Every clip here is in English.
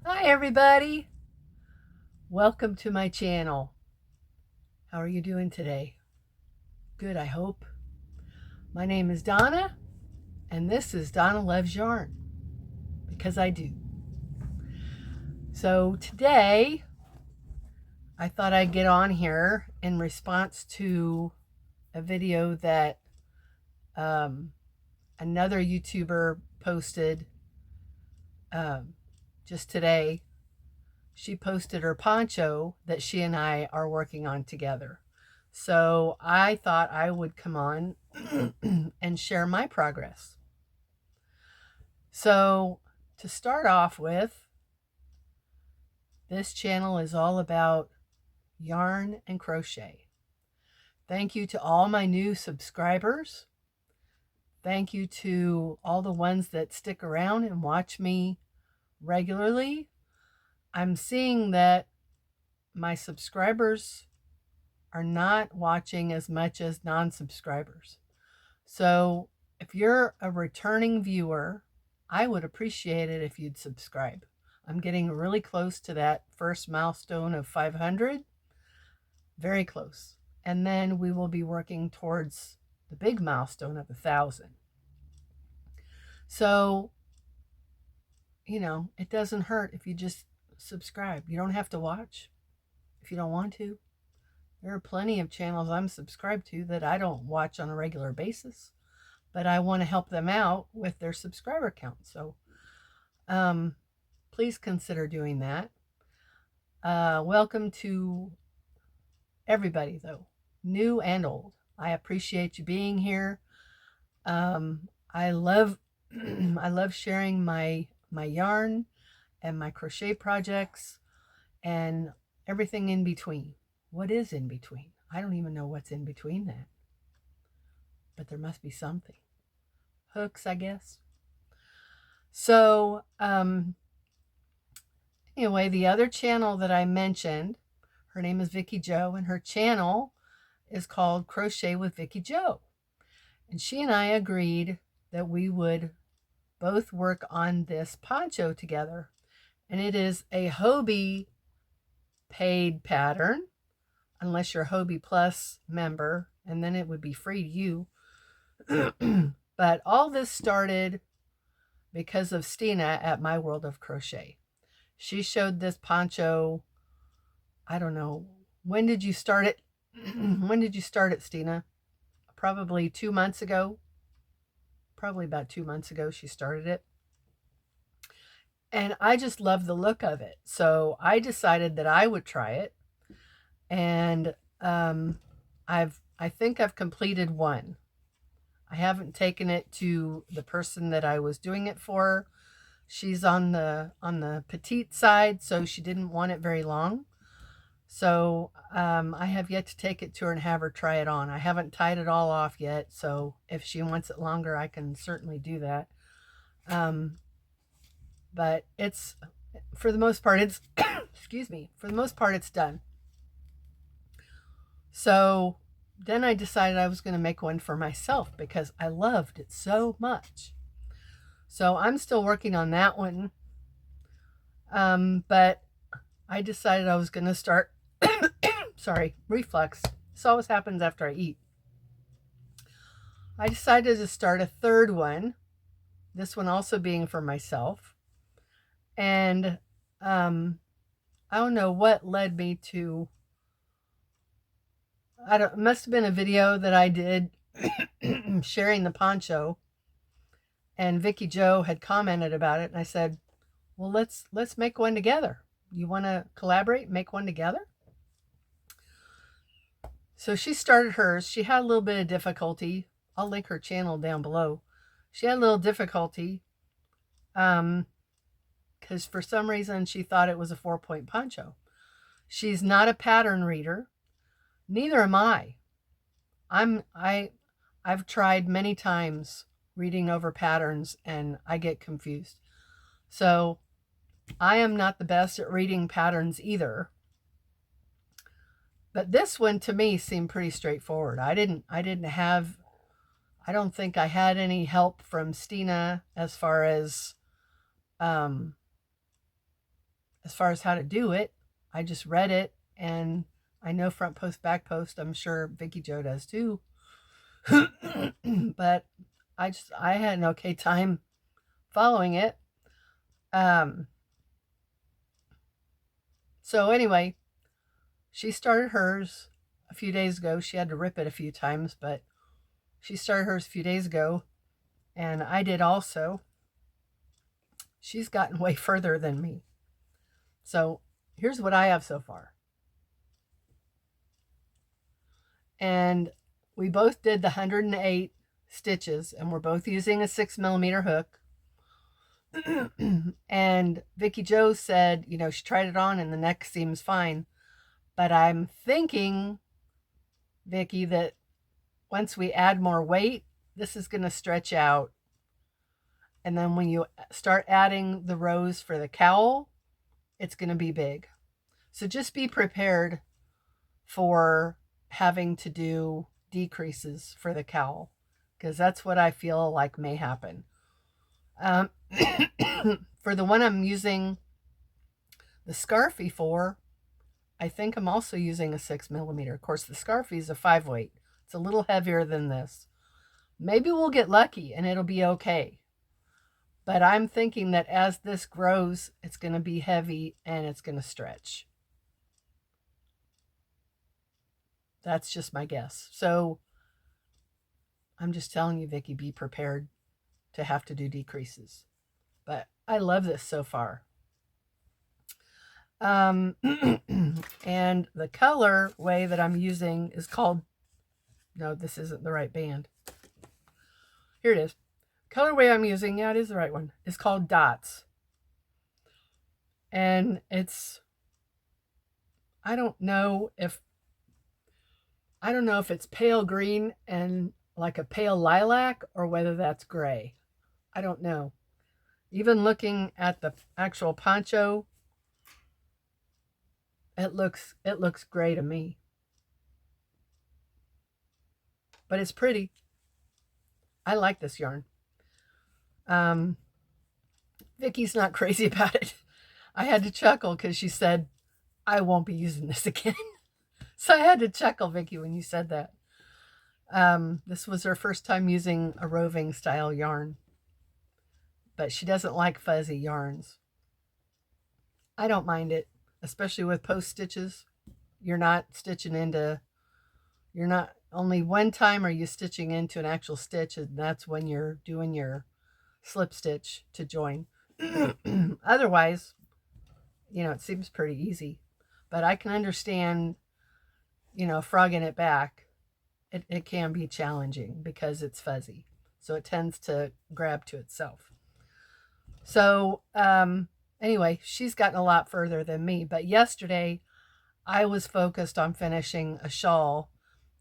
Hi everybody, welcome to my channel. How are you doing today? Good, I hope. My name is Donna and this is Donna Loves Yarn, because I do. So today I thought I'd get on here in response to a video that another YouTuber posted just today. She posted her poncho that she and I are working on together. So I thought I would come on and share my progress. So to start off with, this channel is all about yarn and crochet. Thank you to all my new subscribers. Thank you to all the ones that stick around and watch me regularly. I'm seeing that my subscribers are not watching as much as non-subscribers. So if you're a returning viewer, I would appreciate it if you'd subscribe. I'm getting really close to that first milestone of 500. Very close. And then we will be working towards the big milestone of 1,000. So, it doesn't hurt if you just subscribe. You don't have to watch if you don't want to. There are plenty of channels I'm subscribed to that I don't watch on a regular basis, but I want to help them out with their subscriber count. So please consider doing that. Welcome to everybody, though, new and old. I appreciate you being here. I love I love sharing my yarn and my crochet projects and everything in between. What is in between? I don't even know what's in between that. But there must be something. Hooks, I guess. So, anyway, the other channel that I mentioned, her name is Vickie Jo, and her channel is called Crochet with Vickie Jo. And she and I agreed that we would both work on this poncho together. And it is a Hobie paid pattern, unless you're a Hobie Plus member, and then it would be free to you. But all this started because of Stina at My World of Crochet. She showed this poncho, I don't know, when did you start it? When did you start it, Stina? Probably 2 months ago. Probably about 2 months ago she started it. And I just love the look of it. So I decided that I would try it. And I think I've completed one. I haven't taken it to the person that I was doing it for. She's on the petite side, so she didn't want it very long. So I have yet to take it to her and have her try it on. I haven't tied it all off yet, so if she wants it longer, I can certainly do that. But it's, for the most part, it's, excuse me, for the most part, it's done. So then I decided I was going to make one for myself because I loved it so much. So I'm still working on that one. But I decided I was going to start, sorry, reflux. This always happens after I eat. I decided to start a third one, this one also being for myself. And I don't know what led me to, it must have been a video that I did sharing the poncho, and Vickie Jo had commented about it, and I said, well, let's make one together. You want to collaborate, make one together? So she started hers. She had a little bit of difficulty. I'll link her channel down below. She had a little difficulty because for some reason she thought it was a 4-point poncho. She's not a pattern reader. Neither am I. I've tried many times reading over patterns and I get confused. So I am not the best at reading patterns either. But this one to me seemed pretty straightforward. I don't think I had any help from Stina as far as as far as how to do it. I just read it, and I know front post, back post. I'm sure Vickie Jo does too. But I had an okay time following it. So anyway, she started hers a few days ago. She had to rip it a few times, but she started hers a few days ago, and I did also. She's gotten way further than me. So here's what I have so far. And we both did the 108 stitches, and we're both using a 6mm hook. And Vickie Jo said, you know, she tried it on and the neck seems fine. But I'm thinking, Vickie, that once we add more weight, this is going to stretch out. And then when you start adding the rows for the cowl, it's going to be big. So just be prepared for having to do decreases for the cowl, because that's what I feel like may happen. For the one I'm using the scarfie for, I think I'm also using a 6mm. Of course, the scarfie is a 5 weight. It's a little heavier than this. Maybe we'll get lucky and it'll be okay. But I'm thinking that as this grows, it's going to be heavy and it's going to stretch. That's just my guess. So I'm just telling you, Vickie, be prepared to have to do decreases. But I love this so far. And the color way that I'm using is called, no, this isn't the right band. Here it is. Colorway I'm using, yeah, it is the right one. It's called Dots. And it's, I don't know if it's pale green and like a pale lilac, or whether that's gray. I don't know. Even looking at the actual poncho, it looks gray to me. But it's pretty. I like this yarn. Vickie's not crazy about it. I had to chuckle because she said, I won't be using this again. So I had to chuckle, Vickie, when you said that. This was her first time using a roving style yarn. But she doesn't like fuzzy yarns. I don't mind it, especially with post stitches. You're not stitching into, you're not, only one time are you stitching into an actual stitch, and that's when you're doing your slip stitch to join. Otherwise, you know, it seems pretty easy. But I can understand, you know, frogging it back. It can be challenging because it's fuzzy. So it tends to grab to itself. So anyway, she's gotten a lot further than me. But yesterday, I was focused on finishing a shawl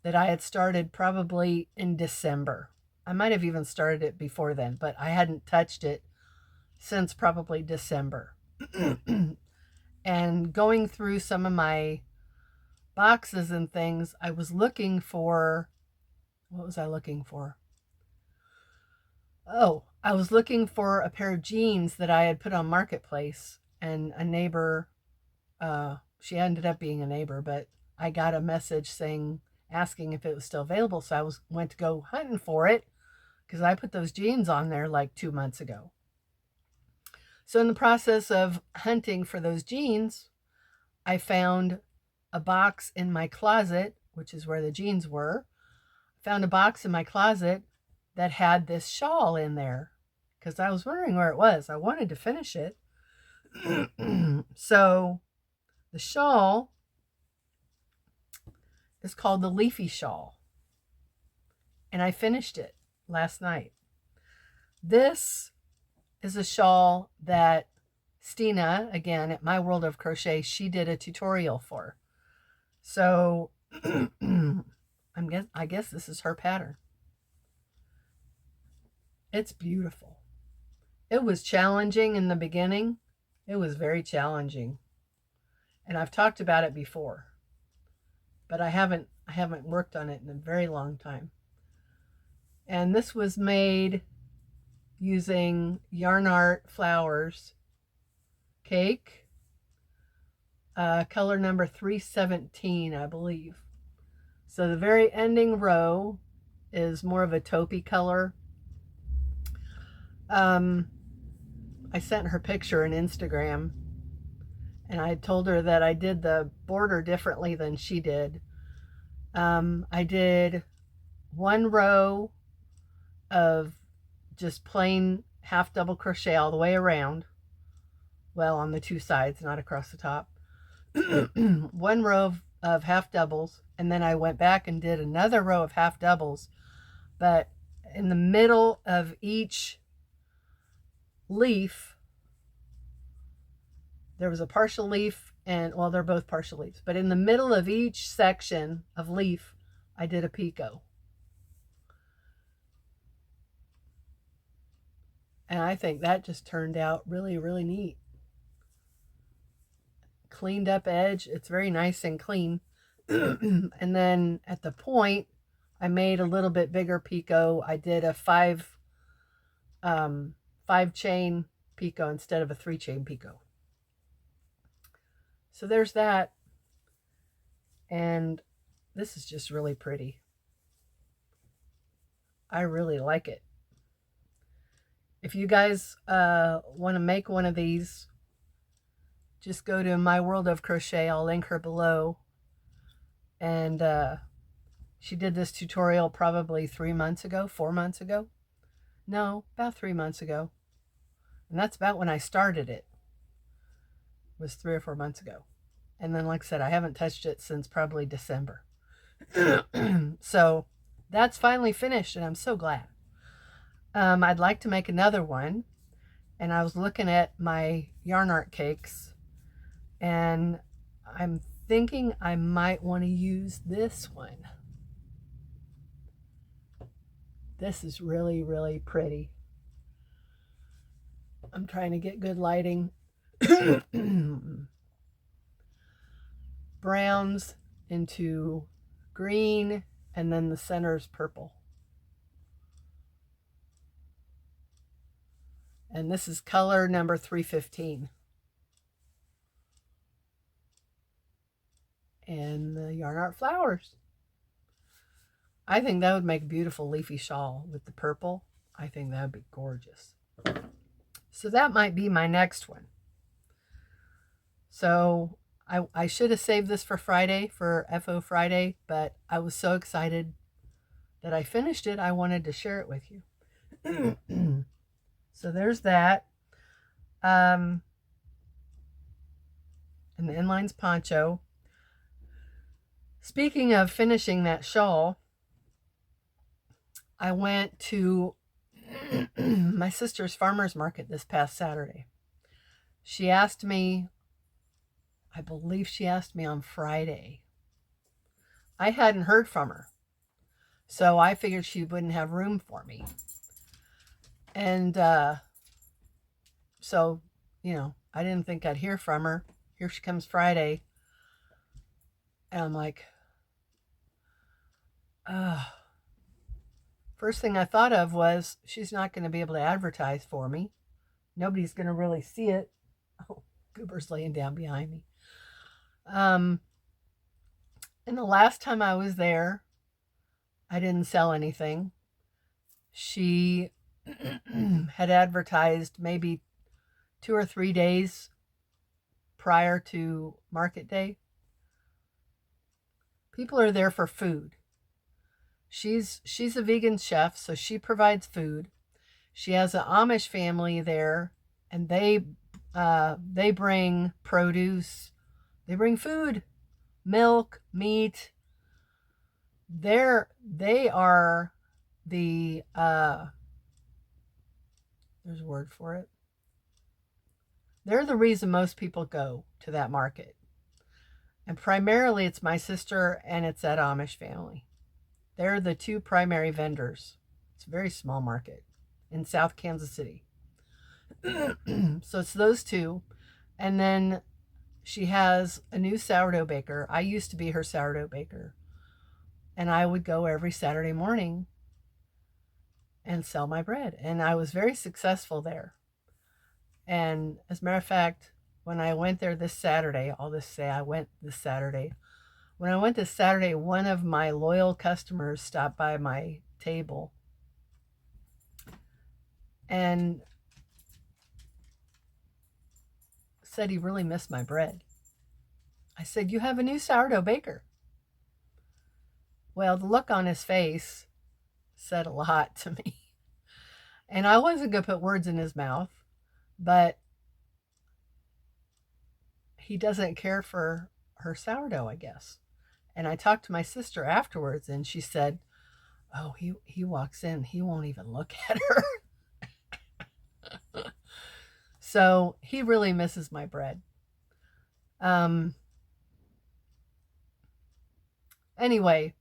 that I had started probably in December. I might have even started it before then, but I hadn't touched it since probably December. And going through some of my boxes and things, I was looking for, what was I looking for? Oh, I was looking for a pair of jeans that I had put on Marketplace, and a neighbor, she ended up being a neighbor, but I got a message asking if it was still available. So I went to go hunting for it, because I put those jeans on there like 2 months ago. So in the process of hunting for those jeans, I found a box in my closet, which is where the jeans were. Found a box in my closet that had this shawl in there, because I was wondering where it was. I wanted to finish it. So the shawl is called the Leafy Shaw, and I finished it last night. This is a shawl that Stina, again at My World of Crochet, she did a tutorial for. So I guess this is her pattern. It's beautiful. It was challenging in the beginning. It was very challenging. And I've talked about it before, but I haven't worked on it in a very long time. And this was made using Yarn Art Flowers cake, color number 317, I believe. So the very ending row is more of a taupey color. I sent her picture on Instagram, and I told her that I did the border differently than she did. I did one row of just plain half double crochet all the way around. Well, on the two sides, not across the top. One row of half doubles, and then I went back and did another row of half doubles, but in the middle of each leaf there was a partial leaf, and well, they're both partial leaves, but in the middle of each section of leaf I did a picot. And I think that just turned out really, really neat. Cleaned up edge. It's very nice and clean. And then at the point, I made a little bit bigger picot. I did a five chain picot instead of a 3 chain picot. So there's that. And this is just really pretty. I really like it. If you guys want to make one of these, just go to My World of Crochet. I'll link her below. And she did this tutorial probably 4 months ago. No, about 3 months ago. And that's about when I started it. It was 3 or 4 months ago. And then, like I said, I haven't touched it since probably December. So that's finally finished, and I'm so glad. I'd like to make another one, and I was looking at my yarn art cakes, and I'm thinking I might want to use this one. This is really, really pretty. I'm trying to get good lighting. Browns into green, and then the center is purple. And this is color number 315. And the yarn art flowers. I think that would make a beautiful leafy shawl with the purple. I think that would be gorgeous. So that might be my next one. So I should have saved this for Friday, for FO Friday, but I was so excited that I finished it, I wanted to share it with you. So there's that. And the inlines poncho. Speaking of finishing that shawl, I went to my sister's farmer's market this past Saturday. She asked me, I believe she asked me on Friday. I hadn't heard from her, so I figured she wouldn't have room for me. And so, you know, I didn't think I'd hear from her. Here she comes Friday. And I'm like, first thing I thought of was she's not going to be able to advertise for me. Nobody's going to really see it. Oh, Goober's laying down behind me. And the last time I was there, I didn't sell anything. She had advertised maybe 2 or 3 days prior to market day. People are there for food. She's a vegan chef, so she provides food. She has an Amish family there, and they bring produce. They bring food, milk, meat. They are the there's a word for it. They're the reason most people go to that market. And primarily it's my sister and it's that Amish family. They're the two primary vendors. It's a very small market in South Kansas City. So it's those two. And then she has a new sourdough baker. I used to be her sourdough baker. And I would go every Saturday morning and sell my bread. And I was very successful there. And as a matter of fact, when I went there this Saturday, I'll just say I went this Saturday. When I went this Saturday, one of my loyal customers stopped by my table and said he really missed my bread. I said, "You have a new sourdough baker." Well, the look on his face said a lot to me. And I wasn't going to put words in his mouth, but he doesn't care for her sourdough, I guess. And I talked to my sister afterwards, and she said, "Oh, he walks in, he won't even look at her." So he really misses my bread. Anyway,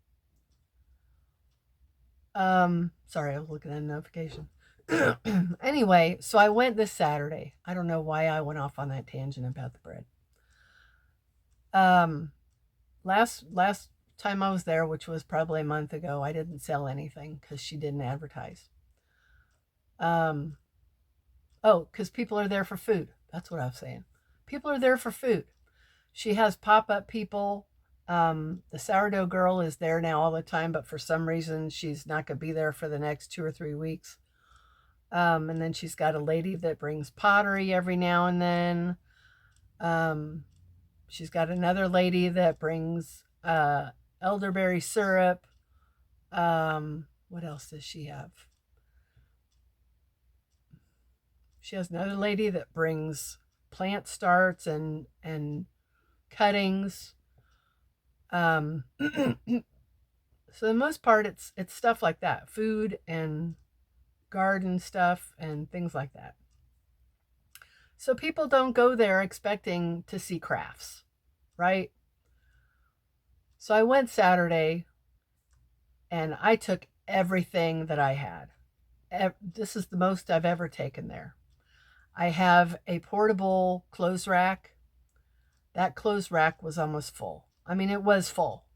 sorry, I was looking at a notification. Anyway, so I went this Saturday. I don't know why I went off on that tangent about the bread. Last time I was there, which was probably a month ago, I didn't sell anything because she didn't advertise. Oh, because people are there for food. That's what I was saying. People are there for food. She has pop-up people. The sourdough girl is there now all the time, but for some reason she's not going to be there for the next 2 or 3 weeks. And then she's got a lady that brings pottery every now and then. She's got another lady that brings elderberry syrup. What else does she have? She has another lady that brings plant starts and cuttings. So the most part, it's stuff like that, food and garden stuff and things like that. So people don't go there expecting to see crafts, right? So I went Saturday and I took everything that I had. This is the most I've ever taken there. I have a portable clothes rack. That clothes rack was almost full. I mean, it was full.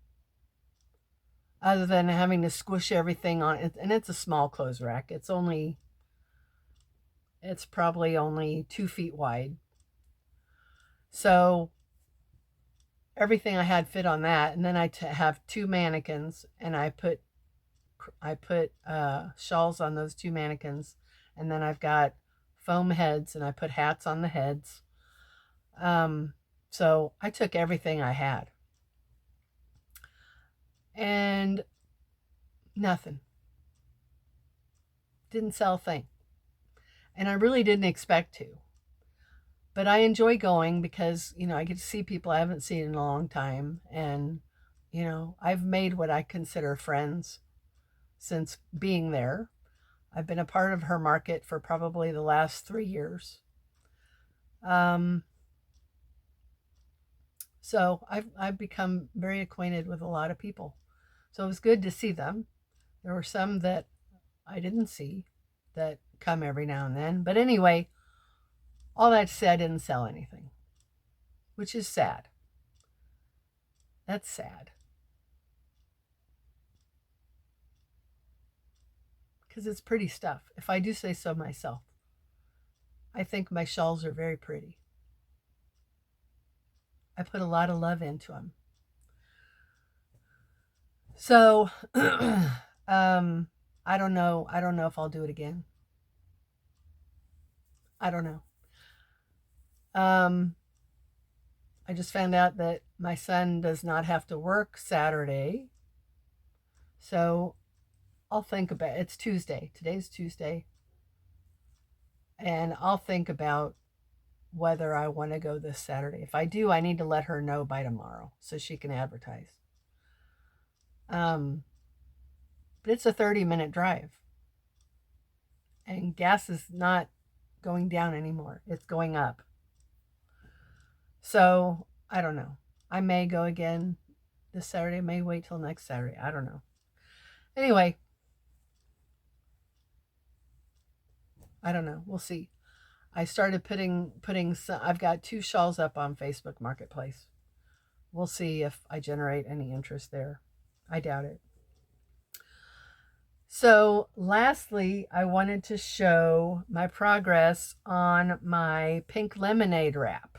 Other than having to squish everything on it. And it's a small clothes rack. It's probably only 2 feet wide. So everything I had fit on that. And then I have 2 mannequins, and I put shawls on those 2 mannequins. And then I've got foam heads, and I put hats on the heads. So I took everything I had. And nothing. Didn't sell a thing. And I really didn't expect to. But I enjoy going because, I get to see people I haven't seen in a long time. And, I've made what I consider friends since being there. I've been a part of her market for probably the last 3 years. So I've become very acquainted with a lot of people. So it was good to see them. There were some that I didn't see that come every now and then. But anyway, all that said, I didn't sell anything, which is sad. That's sad. Because it's pretty stuff. If I do say so myself, I think my shawls are very pretty. I put a lot of love into them. So, I don't know. I don't know if I'll do it again. I don't know. I just found out that my son does not have to work Saturday. So I'll think about it. It's Tuesday. Today's Tuesday. And I'll think about whether I want to go this Saturday. If I do, I need to let her know by tomorrow so she can advertise. But it's a 30-minute drive. And gas is not going down anymore. It's going up. So, I don't know. I may go again this Saturday. I may wait till next Saturday. I don't know. Anyway, I don't know. We'll see. I started putting some, I've got 2 shawls up on Facebook Marketplace. We'll see if I generate any interest there. I doubt it. So lastly, I wanted to show my progress on my pink lemonade wrap.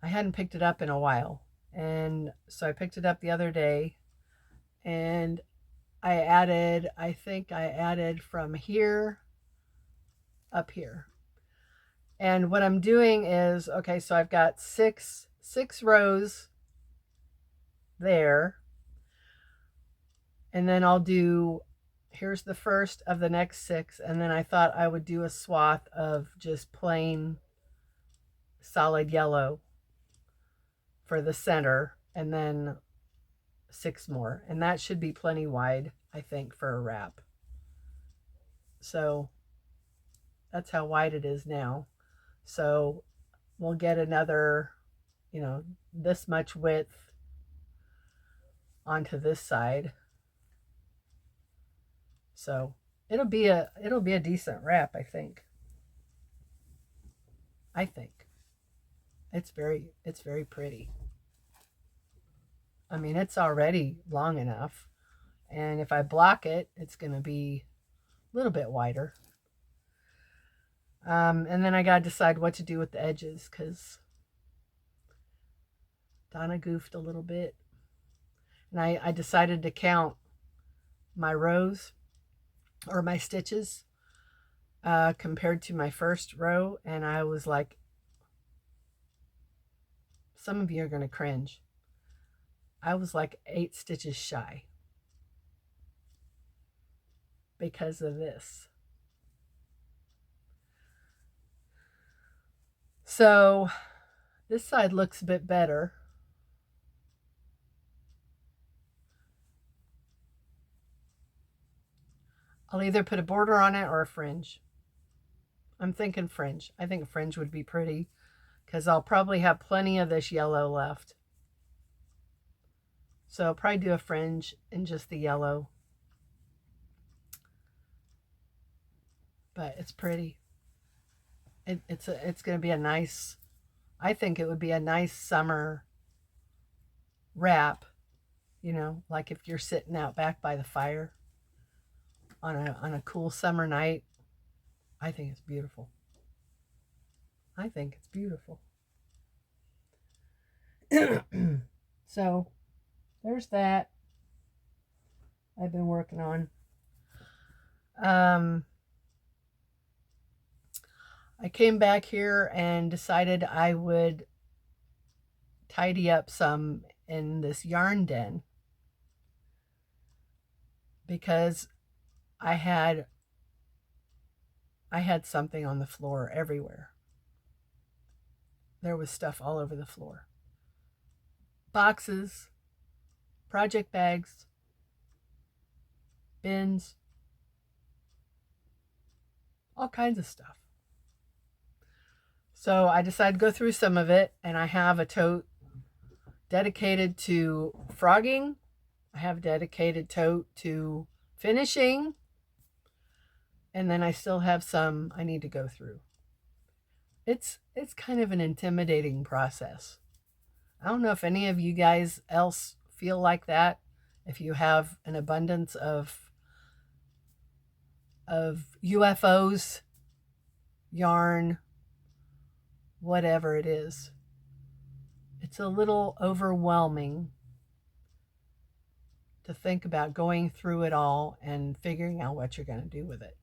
I hadn't picked it up in a while. And so I picked it up the other day, and I think I added from here up here. And what I'm doing is, okay, so I've got six rows there. And then I'll do, here's the first of the next 6. And then I thought I would do a swath of just plain solid yellow for the center, and then 6 more. And that should be plenty wide, I think, for a wrap. So that's how wide it is now. So we'll get another, you know, this much width onto this side. So it'll be a decent wrap, I think. It's very pretty. I mean, it's already long enough, and if I block it, it's going to be a little bit wider. And then I got to decide what to do with the edges, because Donna goofed a little bit. And I decided to count my rows, or my stitches, compared to my first row, and I was like, some of you are going to cringe. I was like 8 stitches shy because of this. So this side looks a bit better. I'll either put a border on it or a fringe. I'm thinking fringe. I think a fringe would be pretty, because I'll probably have plenty of this yellow left. So I'll probably do a fringe in just the yellow. But it's pretty. It's going to be a nice, I think it would be a nice summer wrap, you know, like if you're sitting out back by the fire on a cool summer night. I think it's beautiful. I think it's beautiful. So there's that I've been working on. I came back here and decided I would tidy up some in this yarn den, because I had something on the floor everywhere. There was stuff all over the floor. Boxes, project bags, bins, all kinds of stuff. So I decided to go through some of it, and I have a tote dedicated to frogging. I have a dedicated tote to finishing. And then I still have some I need to go through. It's kind of an intimidating process. I don't know if any of you guys else feel like that, if you have an abundance of UFOs, yarn, whatever it is. It's a little overwhelming to think about going through it all and figuring out what you're going to do with it.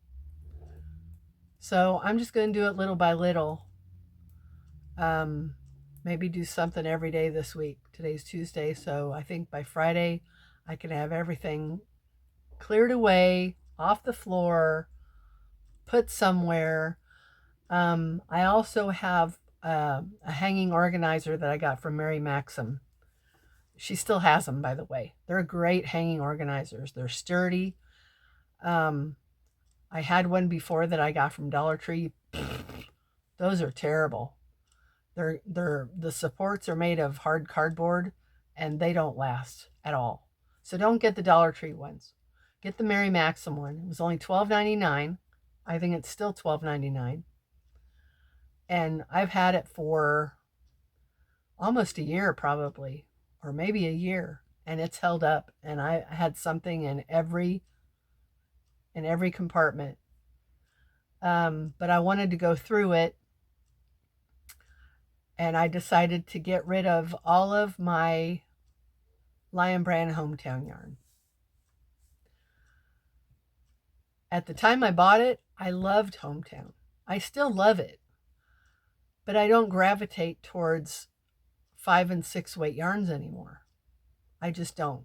So I'm just going to do it little by little. Maybe do something every day this week. Today's Tuesday, so I think by Friday I can have everything cleared away, off the floor, put somewhere. I also have a hanging organizer that I got from Mary Maxim. She still has them, by the way. They're great hanging organizers. They're sturdy. I had one before that I got from Dollar Tree. Those are terrible. The supports are made of hard cardboard, and they don't last at all. So don't get the Dollar Tree ones. Get the Mary Maxim one. It was only $12.99. I think it's still $12.99. And I've had it for almost a year, probably, or maybe a year, and it's held up. And I had something in every compartment. But I wanted to go through it and I decided to get rid of all of my Lion Brand Hometown yarn. At the time I bought it, I loved Hometown. I still love it, but I don't gravitate towards 5 and 6 weight yarns anymore. I just don't.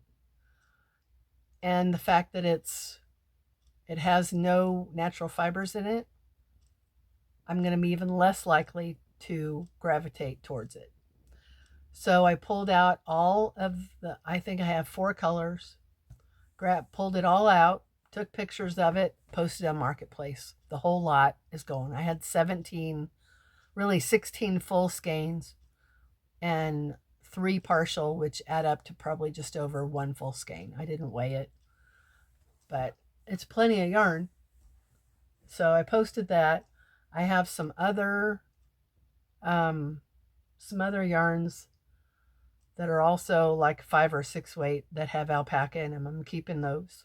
And the fact that it has no natural fibers in it, I'm going to be even less likely to gravitate towards it. So I pulled out all of I think I have 4 colors, pulled it all out, took pictures of it, posted on Marketplace. The whole lot is going. I had 16 full skeins and 3 partial, which add up to probably just over 1 full skein. I didn't weigh it, but it's plenty of yarn. So I posted that. I have some other yarns that are also like 5 or 6 weight that have alpaca in them. I'm keeping those.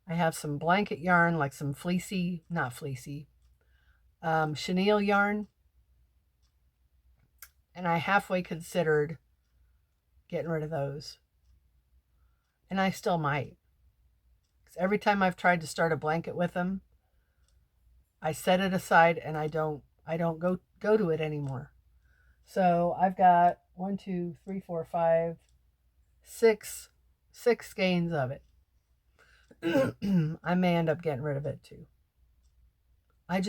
I have some blanket yarn, like some chenille yarn. And I halfway considered getting rid of those. And I still might. Because every time I've tried to start a blanket with them, I set it aside and I don't go to it anymore. So I've got 1, 2, 3, 4, 5, 6 skeins of it. I may end up getting rid of it too. I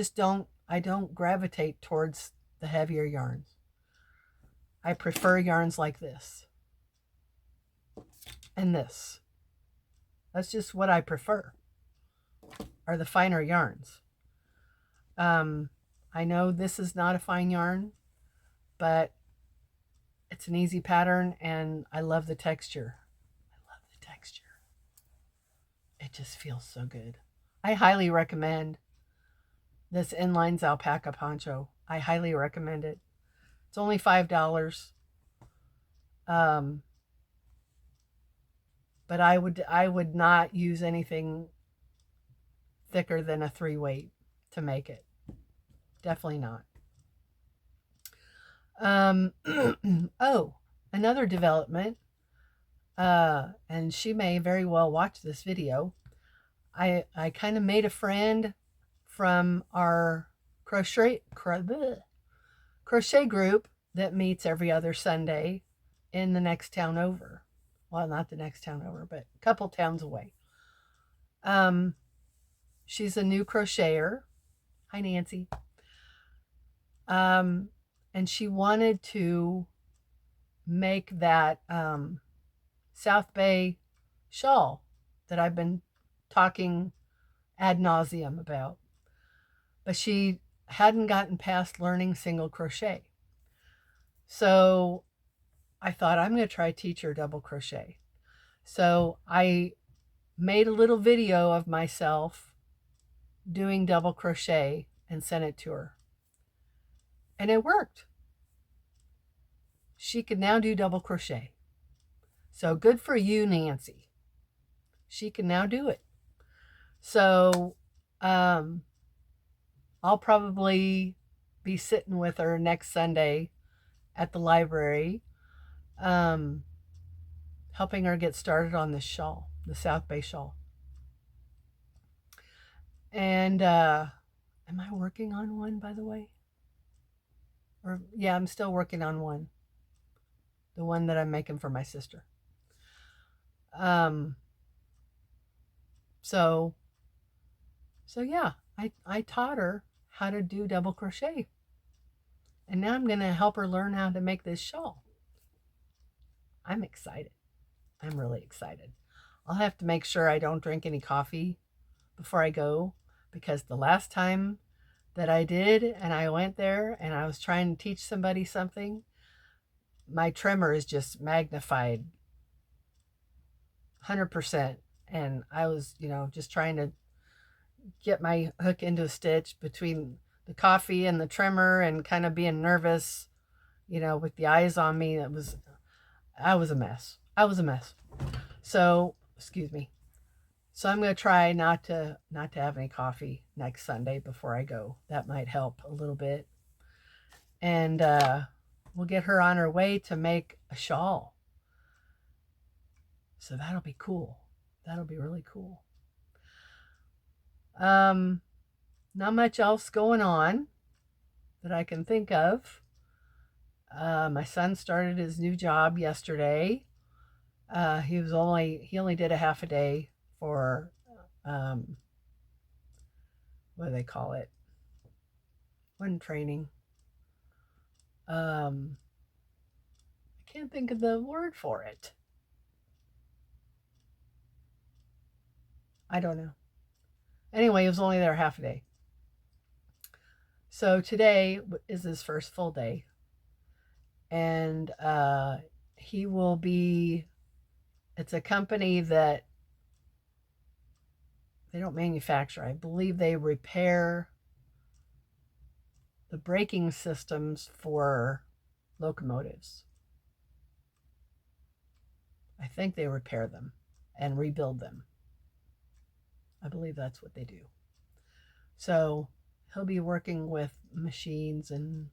don't gravitate towards the heavier yarns. I prefer yarns like this and this. That's just what I prefer, are the finer yarns. I know this is not a fine yarn, but it's an easy pattern and I love the texture. It just feels so good. I highly recommend this Inlines alpaca poncho. I highly recommend it. It's only $5. But I would not use anything thicker than a 3 weight to make it. Definitely not. Oh, another development. And she may very well watch this video. I kind of made a friend from our crochet group that meets every other Sunday in the next town over. Well, not the next town over, but a couple towns away. She's a new crocheter. Hi, Nancy. And she wanted to make that South Bay shawl that I've been talking ad nauseum about. But she hadn't gotten past learning single crochet. So I thought, I'm going to try teach her double crochet. So I made a little video of myself doing double crochet and sent it to her. And it worked. She can now do double crochet. So good for you, Nancy. She can now do it. So I'll probably be sitting with her next Sunday at the library, helping her get started on this shawl, the South Bay shawl. And am I working on one, by the way? Or yeah, I'm still working on one. The one that I'm making for my sister. So yeah, I taught her how to do double crochet. And now I'm going to help her learn how to make this shawl. I'm excited. I'm really excited. I'll have to make sure I don't drink any coffee before I go, because the last time that I did and I went there and I was trying to teach somebody something, my tremor is just magnified 100%. And I was, just trying to get my hook into a stitch between the coffee and the tremor and kind of being nervous, with the eyes on me. I was a mess. So, excuse me. So I'm going to try not to have any coffee next Sunday before I go. That might help a little bit. And we'll get her on her way to make a shawl. So that'll be cool. That'll be really cool. Not much else going on that I can think of. My son started his new job yesterday. He only did a half a day for what do they call it? Wasn't training. I can't think of the word for it. I don't know. Anyway, he was only there half a day. So today is his first full day. And he will be, it's a company that they don't manufacture. I believe they repair the braking systems for locomotives. I think they repair them and rebuild them. I believe that's what they do. So he'll be working with machines and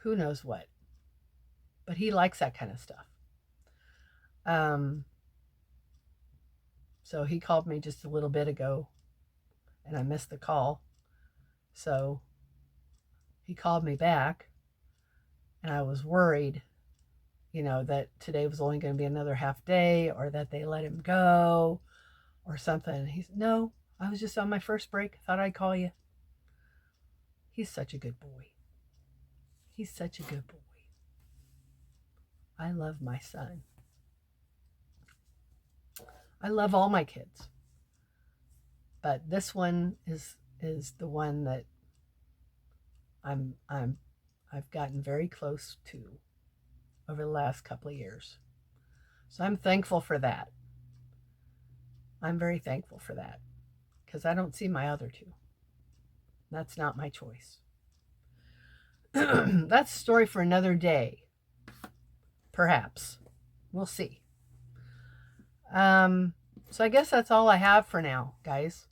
who knows what. But he likes that kind of stuff. So he called me just a little bit ago and I missed the call. So he called me back and I was worried, that today was only going to be another half day or that they let him go or something. He said, no, I was just on my first break. Thought I'd call you. He's such a good boy. He's such a good boy. I love my son. I love all my kids. But this one is the one that I've gotten very close to over the last couple of years. So I'm thankful for that. I'm very thankful for that because I don't see my other two. That's not my choice. That's a story for another day. Perhaps. We'll see. So I guess that's all I have for now, guys.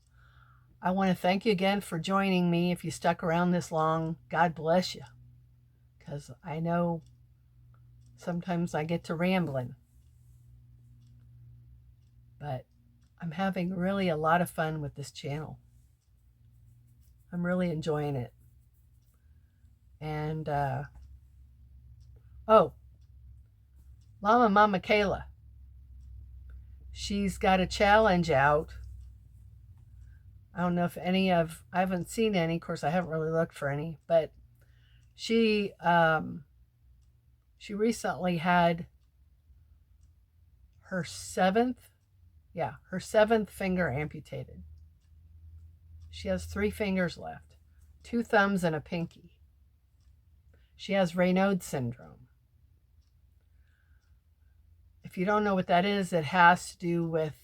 I want to thank you again for joining me. If you stuck around this long, God bless you. Because I know sometimes I get to rambling. But I'm having really a lot of fun with this channel. I'm really enjoying it. And, Mama Kayla. She's got a challenge out. I don't know if I haven't seen any. Of course, I haven't really looked for any. But she recently had her seventh finger amputated. She has 3 fingers left, 2 thumbs and a pinky. She has Raynaud's syndrome. If you don't know what that is, it has to do with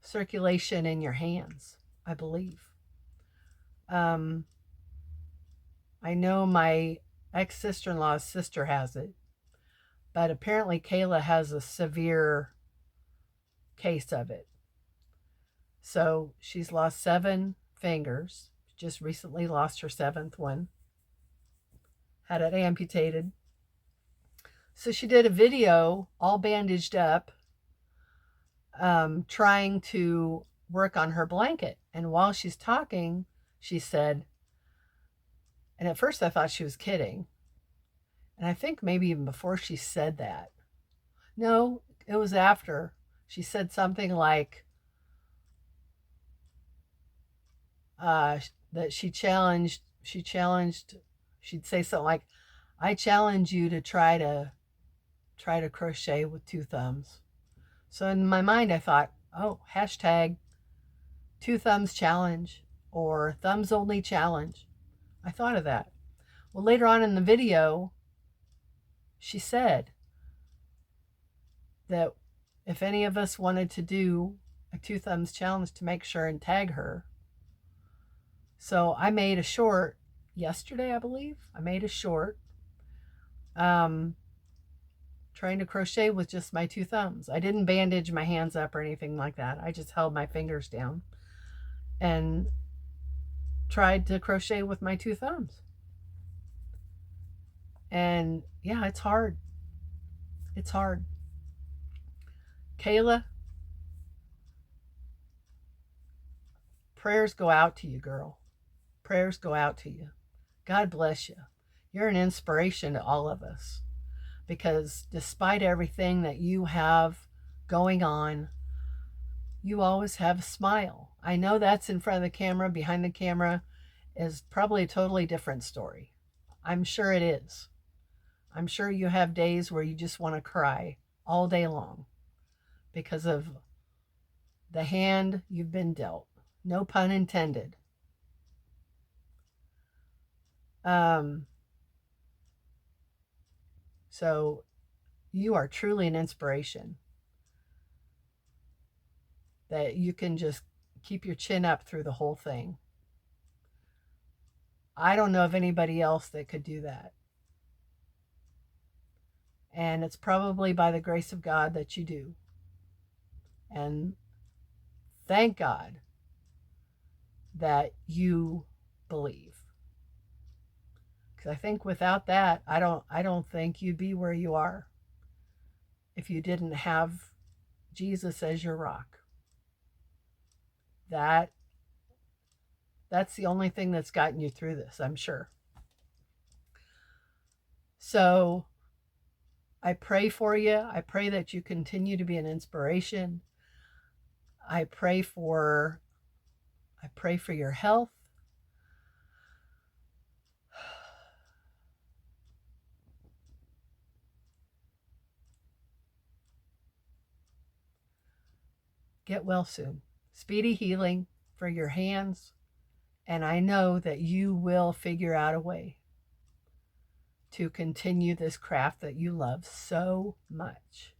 circulation in your hands, I believe. I know my ex-sister-in-law's sister has it, but apparently Kayla has a severe case of it. So she's lost 7 fingers, just recently lost her 7th one, had it amputated. So she did a video all bandaged up, trying to work on her blanket. And while she's talking, she said, and at first I thought she was kidding. And I think maybe even before she said that. No, it was after. She said something like that she'd say something like, I challenge you to try to crochet with 2 thumbs. So in my mind, I thought, oh, hashtag 2 thumbs challenge or thumbs only challenge. I thought of that. Well, later on in the video, she said that if any of us wanted to do a 2 thumbs challenge, to make sure and tag her. So I made a short yesterday, I believe. I made a short trying to crochet with just my 2 thumbs. I didn't bandage my hands up or anything like that. I just held my fingers down and tried to crochet with my two thumbs. And yeah, it's hard. It's hard. Kayla, prayers go out to you, girl. Prayers go out to you. God bless you. You're an inspiration to all of us, because despite everything that you have going on, you always have a smile. I know that's in front of the camera. Behind the camera is probably a totally different story. I'm sure it is. I'm sure you have days where you just want to cry all day long because of the hand you've been dealt. No pun intended. So you are truly an inspiration, that you can just keep your chin up through the whole thing. I don't know of anybody else that could do that. And it's probably by the grace of God that you do. And thank God that you believe. Because I think without that, I don't think you'd be where you are if you didn't have Jesus as your rock. That's the only thing that's gotten you through this, I'm sure. So I pray for you. I pray that you continue to be an inspiration. I pray for your health. Get well soon. Speedy healing for your hands. And I know that you will figure out a way to continue this craft that you love so much.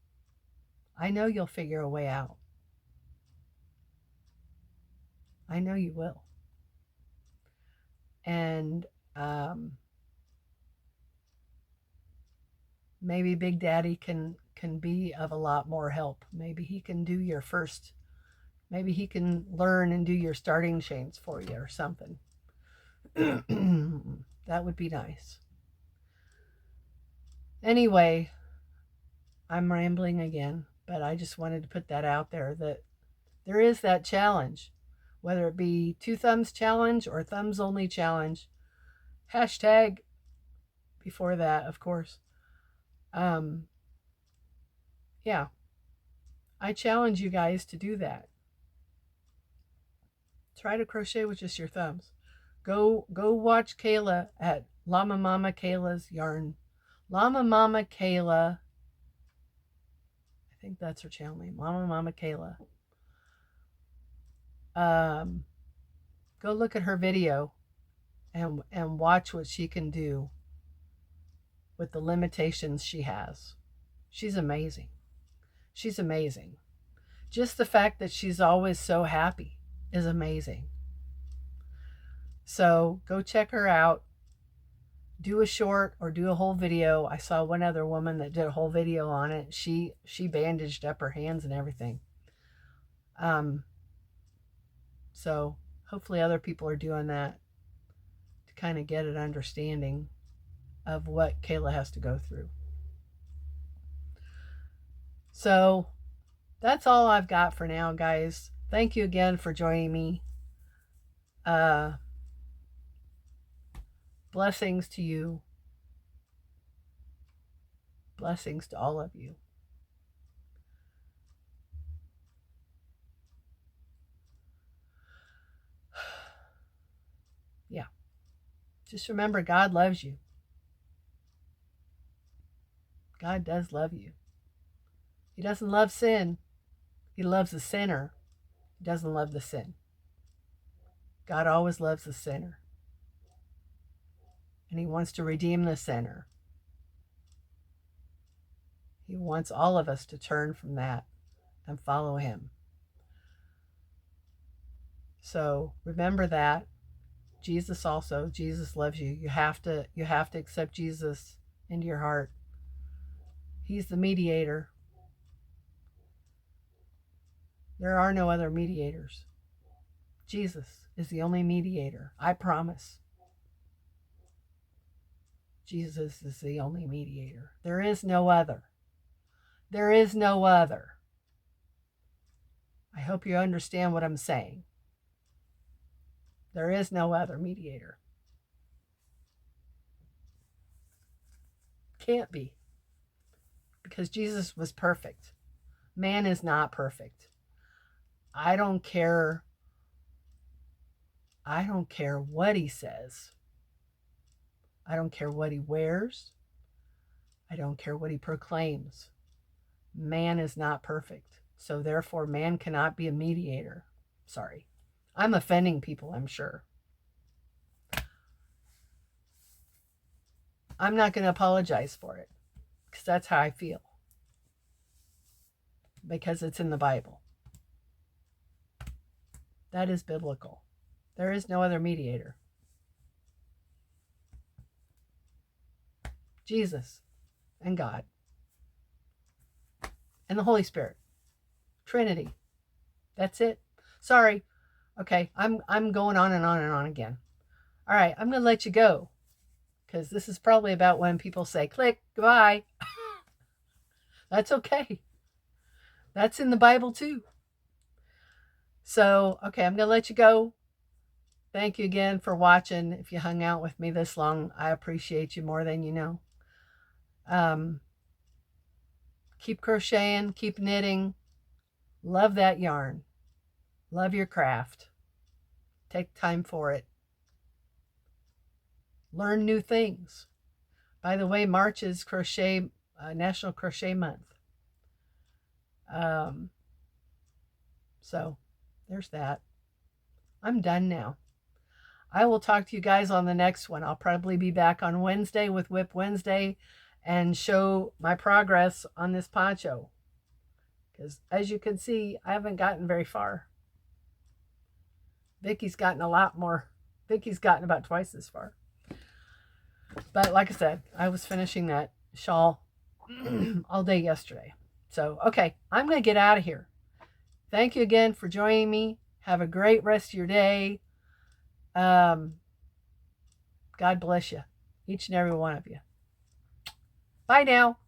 I know you'll figure a way out. I know you will. And maybe Big Daddy can be of a lot more help. Maybe he can do your first, maybe he can learn and do your starting chains for you or something. That would be nice. Anyway, I'm rambling again, but I just wanted to put that out there, that there is that challenge, whether it be two thumbs challenge or thumbs only challenge. Hashtag before that, of course. Yeah, I challenge you guys to do that. Try to crochet with just your thumbs. Go watch Kayla at Llama Mama Kayla's yarn. Llama Mama Kayla. I think that's her channel name. Llama Mama Kayla. Go look at her video and watch what she can do with the limitations she has. She's amazing. She's amazing. Just the fact that she's always so happy is amazing. So go check her out. Do a short or do a whole video. I saw one other woman that did a whole video on it. She bandaged up her hands and everything. So hopefully other people are doing that to kind of get an understanding of what Kayla has to go through. So that's all I've got for now, guys. Thank you again for joining me. Blessings to you. Blessings to all of you. Yeah. Just remember, God loves you. God does love you. He doesn't love sin. He loves the sinner. He doesn't love the sin. God always loves the sinner. And he wants to redeem the sinner. He wants all of us to turn from that and follow him. So remember that. Jesus loves you. You have to accept Jesus into your heart. He's the mediator. There are no other mediators. Jesus is the only mediator. I promise. Jesus is the only mediator. There is no other. There is no other. I hope you understand what I'm saying. There is no other mediator. Can't be. Because Jesus was perfect. Man is not perfect. I don't care what he says. I don't care what he wears. I don't care what he proclaims. Man is not perfect. So therefore, man cannot be a mediator. Sorry. I'm offending people, I'm sure. I'm not going to apologize for it. Because that's how I feel. Because it's in the Bible. That is biblical. There is no other mediator. Jesus and God and the Holy Spirit. Trinity. That's it. Sorry. Okay, I'm going on and on and on again. All right, I'm going to let you go because this is probably about when people say, click, goodbye. That's okay. That's in the Bible too. So, okay, I'm going to let you go. Thank you again for watching. If you hung out with me this long, I appreciate you more than you know. Keep crocheting, keep knitting. Love that yarn. Love your craft. Take time for it. Learn new things. By the way, March is crochet, National Crochet Month. So there's that. I'm done now. I will talk to you guys on the next one. I'll probably be back on Wednesday with Whip Wednesday and show my progress on this poncho. Because as you can see, I haven't gotten very far. Vickie's gotten a lot more. Vickie's gotten about twice as far. But like I said, I was finishing that shawl all day yesterday. So, okay, I'm going to get out of here. Thank you again for joining me. Have a great rest of your day. God bless you, each and every one of you. Bye now.